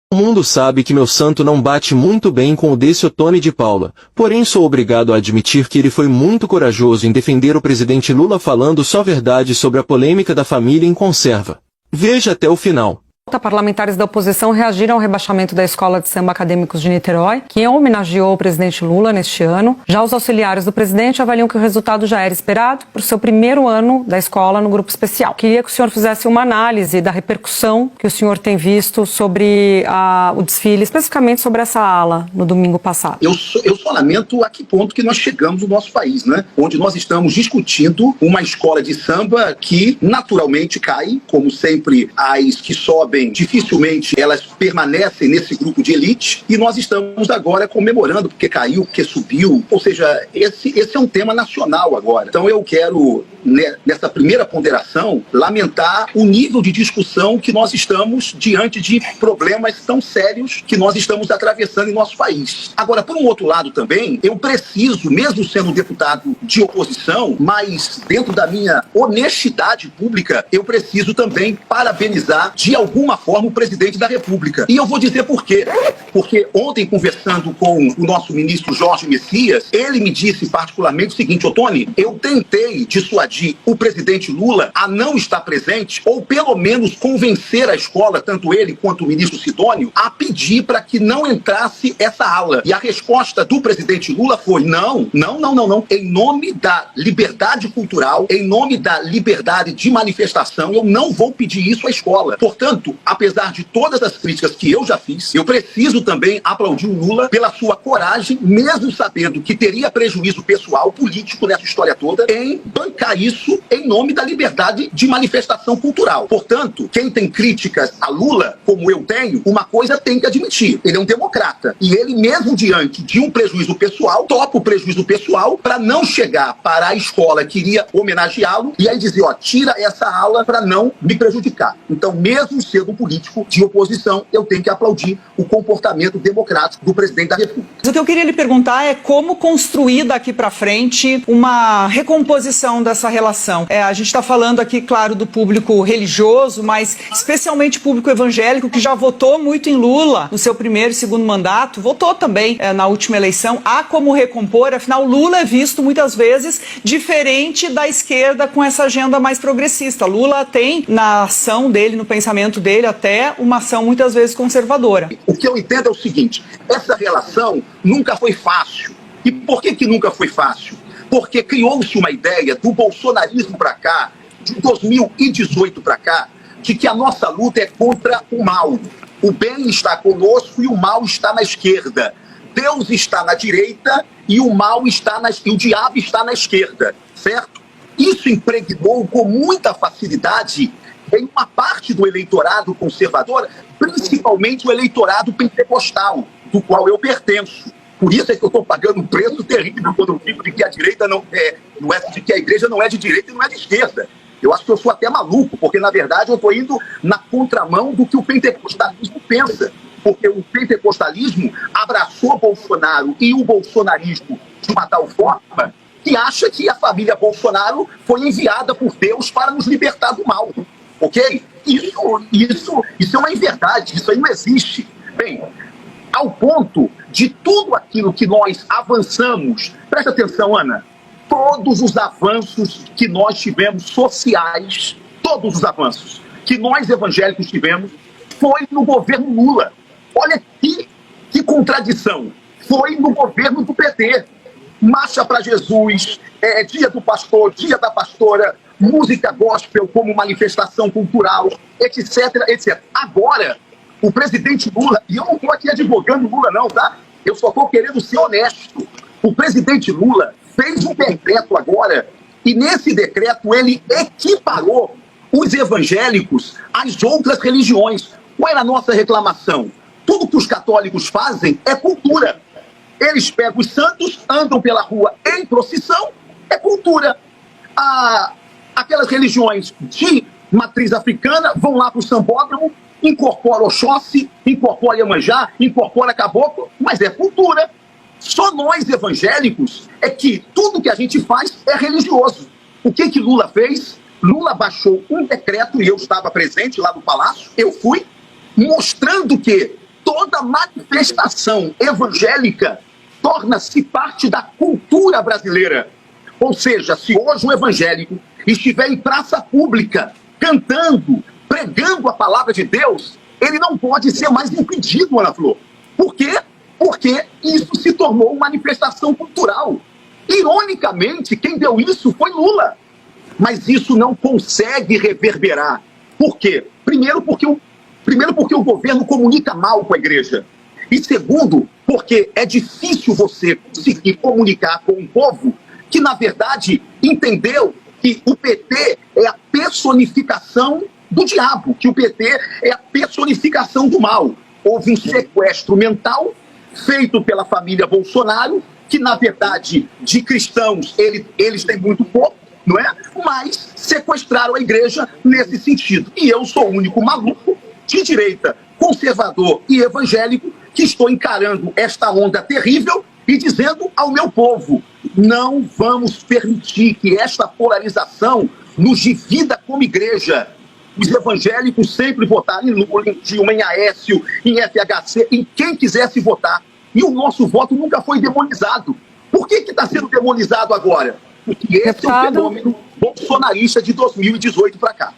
O mundo sabe que meu santo não bate muito bem com o desse Ottoni de Paula, porém sou obrigado a admitir que ele foi muito corajoso em defender o presidente Lula falando só verdade sobre a polêmica da família em conserva. Veja até o final. Parlamentares da oposição reagiram ao rebaixamento da Escola de Samba Acadêmicos de Niterói, que homenageou o presidente Lula neste ano. Já os auxiliares do presidente avaliam que o resultado já era esperado por seu primeiro ano da escola no grupo especial. Queria que o senhor fizesse uma análise da repercussão que o senhor tem visto sobre o desfile, especificamente sobre essa ala no domingo passado. Eu só lamento a que ponto que nós chegamos no nosso país, né? Onde nós estamos discutindo uma escola de samba que naturalmente cai, como sempre as que sobem dificilmente elas permanecem nesse grupo de elite, e nós estamos agora comemorando porque caiu, porque subiu, ou seja, esse é um tema nacional agora. Então eu quero, nessa primeira ponderação, lamentar o nível de discussão que nós estamos diante de problemas tão sérios que nós estamos atravessando em nosso país. Agora, por um outro lado também, eu preciso, mesmo sendo deputado de oposição, mas dentro da minha honestidade pública, eu preciso também parabenizar de alguma forma o presidente da República. E eu vou dizer por quê. Porque ontem, conversando com o nosso ministro Jorge Messias, ele me disse particularmente o seguinte: Ottoni, eu tentei dissuadir o presidente Lula a não estar presente, ou pelo menos convencer a escola, tanto ele quanto o ministro Sidônio, a pedir para que não entrasse essa ala. E a resposta do presidente Lula foi: não. Em nome da liberdade cultural, em nome da liberdade de manifestação, eu não vou pedir isso à escola. Portanto, apesar de todas as críticas que eu já fiz, eu preciso também aplaudir o Lula pela sua coragem, mesmo sabendo que teria prejuízo pessoal, político nessa história toda, em bancar isso em nome da liberdade de manifestação cultural. Portanto, quem tem críticas a Lula, como eu tenho, uma coisa tem que admitir: ele é um democrata. E ele, mesmo diante de um prejuízo pessoal, topa o prejuízo pessoal para não chegar para a escola que iria homenageá-lo e aí dizer: ó, tira essa ala para não me prejudicar. Então, mesmo sendo um político de oposição, eu tenho que aplaudir o comportamento democrático do presidente da República. O que eu queria lhe perguntar é como construir daqui para frente uma recomposição dessa relação. A gente está falando aqui, claro, do público religioso, mas especialmente público evangélico, que já votou muito em Lula no seu primeiro e segundo mandato, votou também na última eleição. Há como recompor, afinal Lula é visto muitas vezes diferente da esquerda com essa agenda mais progressista. Lula tem na ação dele, no pensamento dele, até uma ação muitas vezes conservadora. O que eu entendo é o seguinte: essa relação nunca foi fácil. E por que nunca foi fácil? Porque criou-se uma ideia do bolsonarismo para cá, de 2018 para cá, de que a nossa luta é contra o mal. O bem está conosco e o mal está na esquerda. Deus está na direita e o mal está e o diabo está na esquerda, certo? Isso impregnou com muita facilidade em uma parte do eleitorado conservador, principalmente o eleitorado pentecostal, do qual eu pertenço. Por isso é que eu estou pagando um preço terrível quando eu digo de que a direita de que a igreja não é de direita e não é de esquerda. Eu acho que eu sou até maluco, porque na verdade eu estou indo na contramão do que o pentecostalismo pensa. Porque o pentecostalismo abraçou Bolsonaro e o bolsonarismo de uma tal forma que acha que a família Bolsonaro foi enviada por Deus para nos libertar do mal. Ok? Isso é uma inverdade, isso aí não existe. Bem, ao ponto de tudo aquilo que nós avançamos, presta atenção, Ana, todos os avanços que nós tivemos sociais, todos os avanços que nós evangélicos tivemos, foi no governo Lula. Olha que contradição. Foi no governo do PT. Marcha para Jesus, dia do pastor, dia da pastora, música gospel como manifestação cultural, etc, etc. Agora, o presidente Lula, e eu não estou aqui advogando Lula não, tá? Eu só estou querendo ser honesto. O presidente Lula fez um decreto agora, e nesse decreto ele equiparou os evangélicos às outras religiões. Qual era a nossa reclamação? Tudo que os católicos fazem é cultura. Eles pegam os santos, andam pela rua em procissão, é cultura. Aquelas religiões de matriz africana vão lá para o sambódromo, incorpora Oxóssi, incorpora Iemanjá, incorpora Caboclo, mas é cultura. Só nós evangélicos é que tudo que a gente faz é religioso. O que Lula fez? Lula baixou um decreto, e eu estava presente lá no Palácio, eu fui, mostrando que essa manifestação evangélica torna-se parte da cultura brasileira. Ou seja, se hoje um evangélico estiver em praça pública, cantando, pregando a palavra de Deus, ele não pode ser mais impedido, Ana Flor. Por quê? Porque isso se tornou uma manifestação cultural. Ironicamente, quem deu isso foi Lula. Mas isso não consegue reverberar. Por quê? Primeiro porque o governo comunica mal com a igreja. E segundo, porque é difícil você conseguir comunicar com um povo que, na verdade, entendeu que o PT é a personificação do diabo, que o PT é a personificação do mal. Houve um sequestro mental feito pela família Bolsonaro, que, na verdade, de cristãos, eles têm muito pouco, não é? Mas sequestraram a igreja nesse sentido. E eu sou o único maluco de direita, conservador e evangélico que estou encarando esta onda terrível e dizendo ao meu povo: não vamos permitir que esta polarização nos divida como igreja. Os evangélicos sempre votaram em Lula, em Dilma, em Aécio, em FHC, em quem quisesse votar. E o nosso voto nunca foi demonizado. Por que está sendo demonizado agora? Porque esse é o fenômeno bolsonarista de 2018 para cá.